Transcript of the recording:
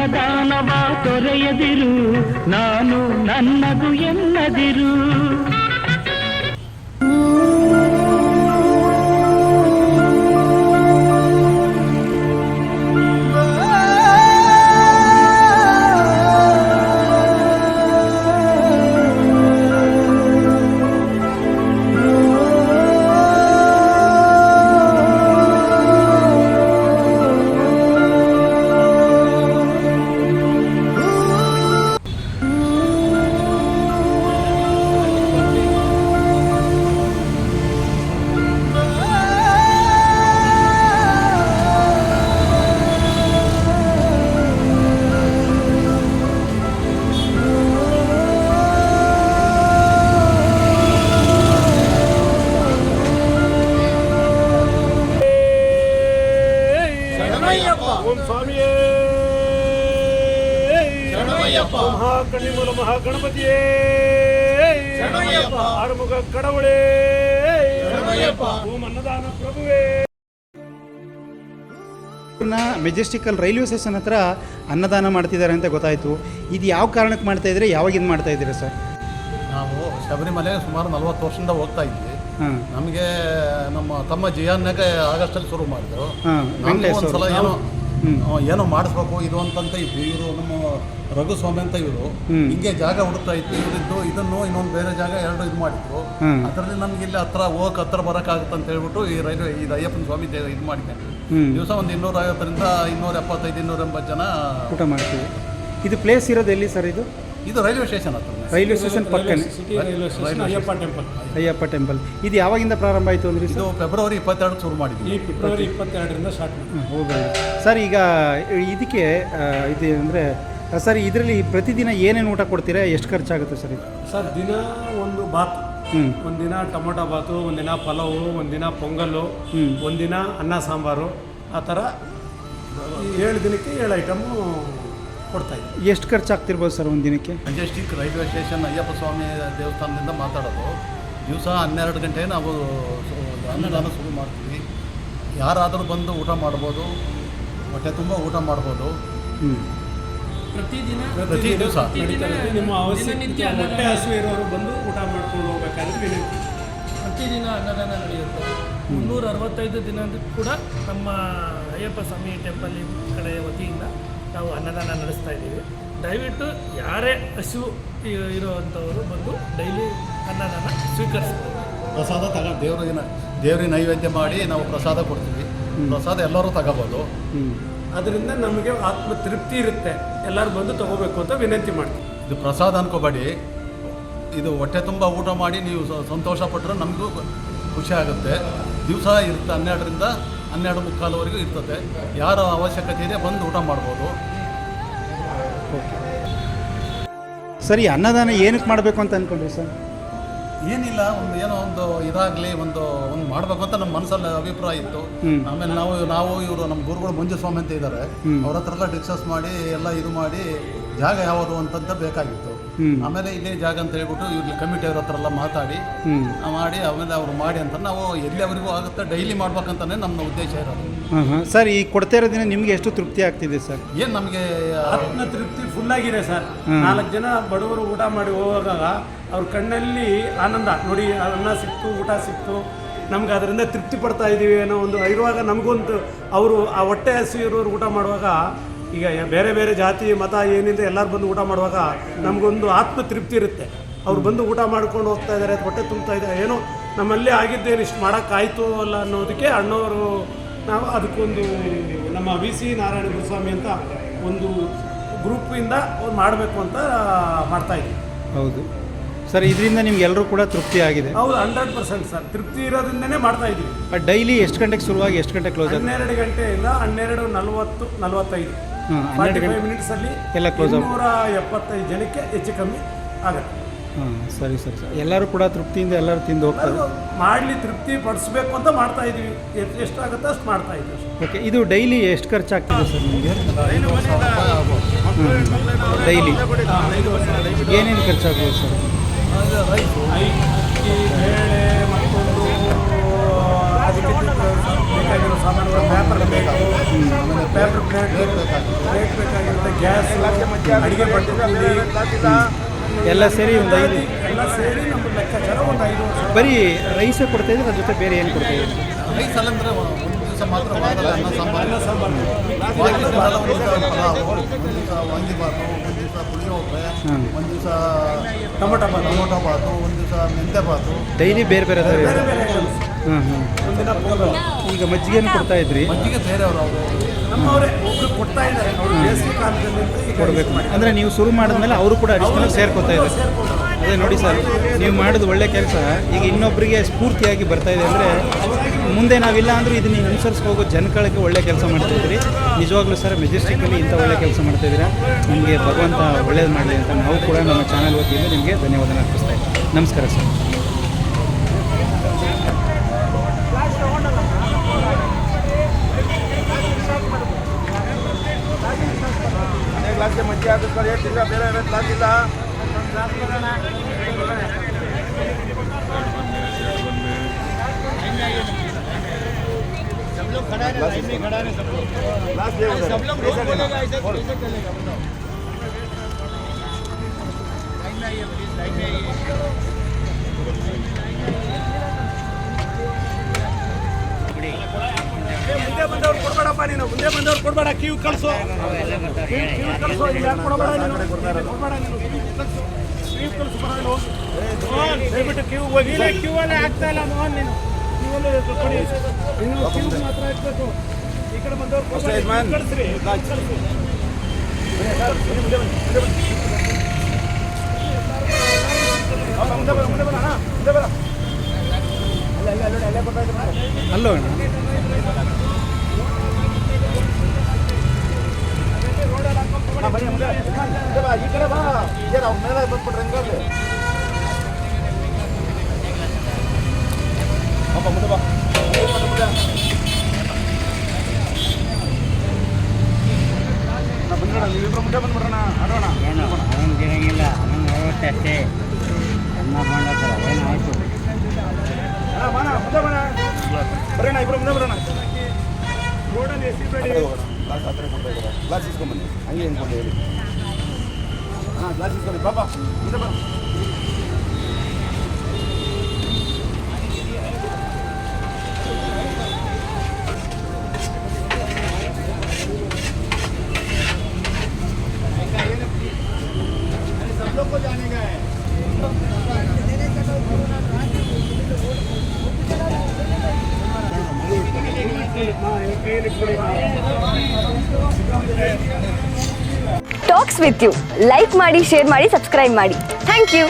ಅನ್ನದಾನವ ತೊರೆಯದಿರು, ನಾನು ನನ್ನದು ಎನ್ನದಿರು. ಓಂ ಸ್ವಾಮಿಯೇ ಶರಣಮಯ್ಯಪ್ಪ. ಮಹಾಕಣ್ಣಿಮೂಲ ಮಹಾಗಣಪತಿಯೇ ಶರಣಮಯ್ಯಪ್ಪ. ಆರುಮುಖ ಕಡವಳೇ ಶರಣಮಯ್ಯಪ್ಪ. ಓಂ ಅನ್ನದಾನ ಪ್ರಭುವೇ. ಮೆಜೆಸ್ಟಿಕಲ್ ರೈಲ್ವೆ ಸ್ಟೇಷನ್ ಹತ್ರ ಅನ್ನದಾನ ಮಾಡ್ತಿದ್ದಾರೆ ಅಂತ ಗೊತ್ತಾಯಿತು. ಇದು ಯಾವ ಕಾರಣಕ್ಕೆ ಮಾಡ್ತಾ ಇದ್ರೆ, ಯಾವಾಗ ಇದು ಮಾಡ್ತಾ ಇದ್ದೀರಾ ಸರ್? ನಾವು ಶಬರಿಮಲೆ ಸುಮಾರು 40 ವರ್ಷದಿಂದ ಹೋಗ್ತಾ ಇದ್ವಿ. ನಮಗೆ ನಮ್ಮ ತಮ್ಮ ಜಿಯಾನ್ಯಾಗೆ ಆಗಸ್ಟಲ್ಲಿ ಶುರು ಮಾಡಿದ್ರು. ಒಂದ್ಸಲ ಏನೋ ಮಾಡಿಸ್ಬೇಕು ಇದು ಅಂತಂತ ಇದ್ವಿ. ಇವರು ನಮ್ಮ ರಘುಸ್ವಾಮಿ ಅಂತ ಇವರು ಹಿಂಗೆ ಜಾಗ ಹುಡುಕ್ತಾ ಇತ್ತು. ಇವರಿದ್ದು ಇದನ್ನು ಇನ್ನೊಂದು ಬೇರೆ ಜಾಗ ಎರಡು ಇದು ಮಾಡಿದ್ರು. ಅದರಲ್ಲಿ ನಮ್ಗೆ ಇಲ್ಲಿ ಹತ್ರ ಬರೋಕ್ಕಾಗುತ್ತೆ ಅಂತ ಹೇಳ್ಬಿಟ್ಟು ಈ ರೈಲ್ವೆ ಇದು ಅಯ್ಯಪ್ಪನ ಸ್ವಾಮಿ ಇದು ಮಾಡಿದ್ದೆ. ದಿವಸ ಒಂದು 250ರಿಂದ 275 280 ಜನ ಊಟ ಮಾಡ್ತೀವಿ. ಇದು ಪ್ಲೇಸ್ ಇರೋದು ಎಲ್ಲಿ ಸರ್? ಇದು ರೈಲ್ವೆ ಸ್ಟೇಷನ್ ಹತ್ರ, ರೈಲ್ವೆ ಸ್ಟೇಷನ್ ಪಕ್ಕನೆ ಅಯ್ಯಪ್ಪ ಟೆಂಪಲ್. ಇದು ಯಾವಾಗಿಂದ ಪ್ರಾರಂಭ ಆಯಿತು ಅಂದರೆ? ಇದು ಫೆಬ್ರವರಿ 22 ಶುರು ಮಾಡಿದ್ವಿ. ಫೆಬ್ರವರಿ 22ರಿಂದ ಸ್ಟಾರ್ಟ್ ಮಾಡಿ. ಹೋಗಿ ಸರ್. ಈಗ ಇದಕ್ಕೆ ಇದು ಅಂದರೆ ಸರ್, ಇದರಲ್ಲಿ ಪ್ರತಿದಿನ ಏನೇನು ಊಟ ಕೊಡ್ತೀರಾ? ಎಷ್ಟು ಖರ್ಚಾಗುತ್ತೆ ಸರ್ ಇದು? ಸರ್, ದಿನ ಒಂದು ಬಾತ್, ಒಂದಿನ ಟೊಮೊಟೊ ಬಾತು, ಒಂದಿನ ಪಲಾವು, ಒಂದಿನ ಪೊಂಗಲ್ಲು, ಒಂದಿನ ಅನ್ನ ಸಾಂಬಾರು, ಆ ಥರ 7 ದಿನಕ್ಕೆ 7 ಐಟಮು ಕೊಡ್ತಾ ಇದ್ದೀವಿ. ಎಷ್ಟು ಖರ್ಚಾಗ್ತಿರ್ಬೋದು ಸರ್ ಒಂದು ದಿನಕ್ಕೆ? ಮೆಜೆಸ್ಟಿಕ್ ರೈಲ್ವೆ ಸ್ಟೇಷನ್ ಅಯ್ಯಪ್ಪ ಸ್ವಾಮಿ ದೇವಸ್ಥಾನದಿಂದ ಮಾತಾಡೋದು. ದಿವಸ 12 ಗಂಟೆಗೆ ನಾವು ಅನ್ನದಾನ ಶುರು ಮಾಡ್ತೀವಿ. ಯಾರಾದರೂ ಬಂದು ಊಟ ಮಾಡ್ಬೋದು, ಹೊಟ್ಟೆ ತುಂಬ ಊಟ ಮಾಡ್ಬೋದು. ಪ್ರತಿ ದಿವಸ ನಿಮ್ಮ ಅವಶ್ಯಕತೆ ಹೊಟ್ಟೆ ಹಸಿವೆ ಇರೋರು ಬಂದು ಊಟ ಮಾಡ್ಕೊಂಡು ಹೋಗ್ಬೇಕಾದ್ರೆ ವಿನಂತಿ. ಪ್ರತಿದಿನ ಅನ್ನದಾನ ನಡೆಯುತ್ತೆ. 365 ದಿನ ಕೂಡ ನಮ್ಮ ಅಯ್ಯಪ್ಪ ಸ್ವಾಮಿ ಟೆಂಪಲ್ ಕಡೆಯ ವತಿಯಿಂದ ನಾವು ಅನ್ನದಾನ ನಡೆಸ್ತಾ ಇದ್ದೀವಿ. ದಯವಿಟ್ಟು ಯಾರೇ ಹಸಿವು ಇರುವಂಥವರು ಬಂದು ಡೈಲಿ ಅನ್ನದಾನ ಸ್ವೀಕರಿಸ್ಬೋದು. ಪ್ರಸಾದ ದೇವರಿಗೆ ನೈವೇದ್ಯ ಮಾಡಿ ನಾವು ಪ್ರಸಾದ ಕೊಡ್ತೀವಿ. ಪ್ರಸಾದ ಎಲ್ಲರೂ ತಗೋಬೋದು. ಅದರಿಂದ ನಮಗೆ ಆತ್ಮ ತೃಪ್ತಿ ಇರುತ್ತೆ. ಎಲ್ಲರೂ ಬಂದು ತಗೋಬೇಕು ಅಂತ ವಿನಂತಿ ಮಾಡ್ತೀವಿ. ಇದು ಪ್ರಸಾದ ಅನ್ಕೋಬೇಡಿ, ಇದು ಹೊಟ್ಟೆ ತುಂಬ ಊಟ ಮಾಡಿ ನೀವು ಸಂತೋಷ ಪಟ್ಟರೆ ನಮಗೂ ಖುಷಿ ಆಗುತ್ತೆ. ದಿವಸ ಇರುತ್ತೆ 12ರಿಂದ 12:45ವರೆಗೂ ಇರ್ತದೆ. ಯಾರ ಅವಶ್ಯಕತೆ ಇದೆ ಬಂದು ಊಟ ಮಾಡ್ಬೋದು. ಸರಿ, ಅನ್ನದಾನ ಏನಕ್ಕೆ ಮಾಡಬೇಕು ಅಂತ ಅಂದ್ಕೊಂಡ್ರಿ ಸರ್? ಏನಿಲ್ಲ, ಏನೋ ಒಂದು ಇದಾಗಲಿ ಒಂದು ಮಾಡಬೇಕು ಅಂತ ನಮ್ಮ ಮನಸ್ಸಲ್ಲಿ ಅಭಿಪ್ರಾಯ ಇತ್ತು. ಆಮೇಲೆ ನಾವು ಇವರು ನಮ್ಮ ಗುರುಗಳು ಮಂಜುಸ್ವಾಮಿ ಅಂತ ಇದ್ದಾರೆ, ಅವ್ರ ಹತ್ರ ಎಲ್ಲ ಡಿಸ್ಕಸ್ ಮಾಡಿ ಎಲ್ಲ ಇದು ಮಾಡಿ ಜಾಗ ಯಾವುದು ಅಂತಂತ ಬೇಕಾಗಿತ್ತು. ಆಮೇಲೆ ಇಲ್ಲೇ ಜಾಗ ಅಂತ ಹೇಳ್ಬಿಟ್ಟು ಇವ್ರಿಗೆ ಕಮಿಟಿ ಅವ್ರ ಹತ್ರ ಎಲ್ಲ ಮಾಡಿ ಆಮೇಲೆ ಅವ್ರು ಮಾಡಿ ಅಂತ ನಾವು ಎಲ್ಲಿವರೆಗೂ ಆಗುತ್ತೆ ಡೈಲಿ ಮಾಡ್ಬೇಕಂತಾನೆ ನಮ್ಮ ಉದ್ದೇಶ ಇರೋದು. ಸರ್, ಈ ಕೊಡ್ತಾ ಇರೋದಿನ ನಿಮಗೆ ಎಷ್ಟು ತೃಪ್ತಿ ಆಗ್ತಿದೆ ಸರ್? ಏನು ನಮಗೆ ಆತ್ಮ ತೃಪ್ತಿ ಫುಲ್ ಆಗಿದೆ ಸರ್. 4 ಜನ ಬಡವರು ಊಟ ಮಾಡಿ ಹೋಗಾಗ ಅವ್ರ ಕಣ್ಣಲ್ಲಿ ಆನಂದ ನೋಡಿ, ಅನ್ನ ಸಿಕ್ತು, ಊಟ ಸಿಕ್ತು, ನಮ್ಗೆ ಅದರಿಂದ ತೃಪ್ತಿ ಪಡ್ತಾ ಇದ್ದೀವಿ ಅನ್ನೋ ಒಂದು ಇರುವಾಗ ನಮಗೊಂದು ಅವರು ಆ ಹೊಟ್ಟೆ ಹಸಿ ಇರೋರು ಊಟ ಮಾಡುವಾಗ, ಈಗ ಬೇರೆ ಬೇರೆ ಜಾತಿ ಮತ ಏನಿದೆ ಎಲ್ಲರೂ ಬಂದು ಊಟ ಮಾಡುವಾಗ ನಮಗೊಂದು ಆತ್ಮ ತೃಪ್ತಿ ಇರುತ್ತೆ. ಅವ್ರು ಬಂದು ಊಟ ಮಾಡ್ಕೊಂಡು ಹೋಗ್ತಾ ಇದ್ದಾರೆ, ಹೊಟ್ಟೆ ತುಂಬ್ತಾ ಇದ್ದಾರೆ, ಏನೋ ನಮ್ಮಲ್ಲಿ ಆಗಿದ್ದೇನು ಇಷ್ಟು ಮಾಡೋಕ್ಕಾಯ್ತು ಅಲ್ಲ ಅನ್ನೋದಕ್ಕೆ ಅಣ್ಣವರು ನಾವು ಅದಕ್ಕೊಂದು ನಮ್ಮ VC ನಾರಾಯಣ ಗುರುಸ್ವಾಮಿ ಅಂತ ಒಂದು ಗ್ರೂಪಿಂದ ಮಾಡಬೇಕು ಅಂತ ಮಾಡ್ತಾಯಿದ್ವಿ. ಹೌದು ಸರ್, ಇದರಿಂದ ನಿಮ್ಗೆಲ್ಲರೂ ಕೂಡ ತೃಪ್ತಿ ಆಗಿದೆ? ಹೌದು, 100% ಸರ್. ತೃಪ್ತಿ ಇರೋದ್ರಿಂದನೇ ಮಾಡ್ತಾ ಇದ್ದೀವಿ. ಡೈಲಿ ಎಷ್ಟು ಗಂಟೆಗೆ ಶುರುವಾಗಿ ಎಷ್ಟು ಗಂಟೆಗೆ ಕ್ಲೋಸ್ ಆಗುತ್ತೆ? 12 ಗಂಟೆಯಿಂದ 12:40-45 45 ಮಿನಿಟ್ಸಲ್ಲಿ ಎಲ್ಲ ಕ್ಲೋಸ್ ಆಗುತ್ತೆ. 175 ಜನಕ್ಕೆ ಹೆಚ್ಚು ಕಮ್ಮಿ ಆಗುತ್ತೆ. ಸರಿ ಸರ್. ಎಲ್ಲರೂ ಕೂಡ ತೃಪ್ತಿಯಿಂದ ಎಲ್ಲರೂ ತಿಂದು ಹೋಗ್ತಾರೆ. ಮಾಡಲಿ, ತೃಪ್ತಿ ಪಡಿಸ್ಬೇಕು ಅಂತ ಮಾಡ್ತಾ ಇದ್ದೀವಿ. ಎಷ್ಟಾಗುತ್ತೋ ಅಷ್ಟು ಮಾಡ್ತಾ ಇದ್ದೀವಿ. ಓಕೆ, ಇದು ಡೈಲಿ ಎಷ್ಟು ಖರ್ಚಾಗ್ತದೆ ಸರ್ ನಿಮಗೆ? ಡೈಲಿ ಏನೇನು ಖರ್ಚಾಗ್ಬೋದು ಸರ್? ಅಕ್ಕಿ, ಬೇಳೆ, ಮತ್ತೊಂದು ಅದಕ್ಕೆ ಬೇಕಾಗಿರೋ ಸಾಮಾನುಗಳು ಪೇಪರ್ ಬೇಕು, ಪೇಪರ್ ಪ್ಲೇಟ್ ಬೇಕಾಗಿರುತ್ತೆ, ಗ್ಯಾಸ್, ಅಡುಗೆ ಭಟ್ರು ಎಲ್ಲ ಸೇರಿ ಒಂದು 5 ಎಲ್ಲ ಸೇರಿ ನಮ್ಮ ಲೆಕ್ಕಾಚಾರ ಒಂದು 5 ವರ್ಷ. ಬರೀ ರೈಸೇ ಕೊಡ್ತಾ ಇದ್ರೆ ಅದ್ರ ಜೊತೆ ಬೇರೆ ಏನು ಕೊಡ್ತಾ ಇದ್ದೀರಿ? ರೈಸ್ ಅಲ್ಲಂದ್ರೆ ಒಂದು ದಿವಸ ಮಾತ್ರ ವಾರದಲ್ಲಿ ಅನ್ನ ಸಾಂಬಾರು, ಬಾಕಿ ದಿನ ಒಂದು ದಿವಸ ಪಲಾವು, ಒಂದು ದಿವಸ ವಾಂಗಿಬಾತು, ಒಂದು ದಿವಸ ಪುಳಿಯೋಗರೆ, ಒಂದು ದಿವಸ ಟೊಮೊಟೊ ಬಾತು, ಒಂದು ದಿವಸ ಮೆಂತ್ಯ ಬಾತು, ಡೈಲಿ ಬೇರೆ ಬೇರೆ ಅದಾವೆ. ಹಾಂ ಒಂದಿನ ಪೋಲೋ. ಈಗ ಮಜ್ಜಿಗೆಯನ್ನು ಕೊಡ್ತಾ ಇದ್ರಿ, ಮಜ್ಜಿಗೆ ಬೇರೆಯವರು ಅವರು ನಮ್ಮವರೇ ಒಬ್ರು ಕೊಡ್ತಾ ಇದ್ದಾರೆ, ಅವರು ಬೇಸಿಗೆ ಕಾಲದಲ್ಲಿ ಅಂತ ಈಗ ಕೊಡಬೇಕು. ಅಂದರೆ ನೀವು ಶುರು ಮಾಡಿದ್ಮೇಲೆ ಅವರು ಕೂಡ ಅಡಿಷನಲ್ ಸೇರ್ಕೊತಾ ಇದ್ದಾರೆ. ಅದೇ ನೋಡಿ ಸರ್, ನೀವು ಮಾಡೋದು ಒಳ್ಳೆ ಕೆಲಸ ಈಗ ಇನ್ನೊಬ್ಬರಿಗೆ ಸ್ಫೂರ್ತಿಯಾಗಿ ಬರ್ತಾ ಇದೆ. ಅಂದರೆ ಮುಂದೆ ನಾವಿಲ್ಲ ಅಂದರೂ ಇದನ್ನ ನೀವು ಅನುಸರಿಸಿ ಹೋಗೋ ಜನಗಳಿಗೆ ಒಳ್ಳೆ ಕೆಲಸ ಮಾಡ್ತಾಯಿದ್ದೀರಿ. ನಿಜವಾಗ್ಲೂ ಸರ್, ಮೆಜೆಸ್ಟಿಕಲ್ಲಿ ಇಂಥ ಒಳ್ಳೆ ಕೆಲಸ ಮಾಡ್ತಾಯಿದ್ದೀರಾ. ನಿಮಗೆ ಭಗವಂತ ಒಳ್ಳೇದು ಮಾಡಲಿ ಅಂತ ನಾವು ಕೂಡ ನಮ್ಮ ಚಾನಲ್ ವತಿಯಿಂದ ನಿಮಗೆ ಧನ್ಯವಾದ ಅರ್ಪಿಸ್ತಾ ಇದ್ದೀವಿ. ನಮಸ್ಕಾರ ಸರ್. ಮುಂದೆ ಬಂದವ್ರು ಕೊಡ್ಬೇಡಪ್ಪ, ನೀನು ಮುಂದೆ ಬಂದವ್ರು ಕೊಡ್ಬೇಡ, ಕ್ಯೂ ಕಳಿಸು, ಕ್ಯೂ ಕಳಿಸು, ಯಾಕೆ ಕೊಡಬೇಡ ನೀನು, ಕೊಡ್ಬೇಡ ನೀನು, ಕ್ಯೂ ಕಳಿಸು, ದಯವಿಟ್ಟು ಕ್ಯೂ ಹೋಗಿ. ಕ್ಯೂ ಅಲ್ಲೇ ಆಗ್ತಾ ಇಲ್ಲ ಮೋಹನ್, ನೀನು ಕ್ಯೂ ಅಲ್ಲೇ ಕೊಡಿ, ಇನ್ನು ಕ್ಯೂ ಮಾತ್ರ ಹಾಕ್ಬೇಕು. ಈ ಕಡೆ ಬಂದವ್ರು ಕಳಿಸ್ರಿ, ಕಳಿಸಿ. ಮುಂದೆ ಬರ, ಮುಂದೆ ಬರ, ಮುಂದೆ ಬರ. ಅಲ್ಲೇ ಬರ್ತಾ ಇದ್ದಾರೆ. ಅಲ್ಲೋ ಅಣ್ಣ, ಬನ್ನಿ ಮುಂದೆ ಬಾ, ಈ ಕಡೆ ಬಾ, ಏನು ಅವ್ರ ಮೇಲೆ ಬಂದ್ಬಿಟ್ರೆ ಹೆಂಗಾದ್ರೆ ಅಪ್ಪ ಮುಂದೆ ಬಾ, ಮುಂದೆ ಬಂದ್ಬಿಡ, ನೀವಿಬ್ರು ಮುಂದೆ ಬಂದ್ಬಿಡ್ರಣ, ಆಡೋಣ. ಏನು ಅವನಿಗಿರಂಗಿಲ್ಲ, ಅವನು ಅಷ್ಟೇ ಅನ್ನ ಮಾಡ್ತಾರೆ ಏನಾಯಿತು. ಬಾಣ ಮುಂದೆ ಬಾಣ, ಬರೋಣ, ಇಬ್ರು ಮುಂದೆ ಬರೋಣ. ರೋಡಲ್ಲಿ ಎಸಿಬೇಡಿ, ಗ್ಲಾಸ್ ಆ ಥರ ಕೊಡ್ತಾ ಇದ್ದಾರೆ. ಗ್ಲಾಸ್ ಇಸ್ಕೊಂಬನ್ನಿ, ಹಂಗೆ ಹೆಂಗೆ ಹೇಳಿ. ಹಾಂ ಗ್ಲಾಸ್ ಇಸ್ಕೊಳ್ಳಿ, ಬಾಬಾ ಮುಂದೆ ಬರ. ಟಾಕ್ಸ್ ವಿತ್ ಯು ಲೈಕ್ ಮಾಡಿ, ಶೇರ್ ಮಾಡಿ, ಸಬ್ಸ್ಕ್ರೈಬ್ ಮಾಡಿ. Thank you.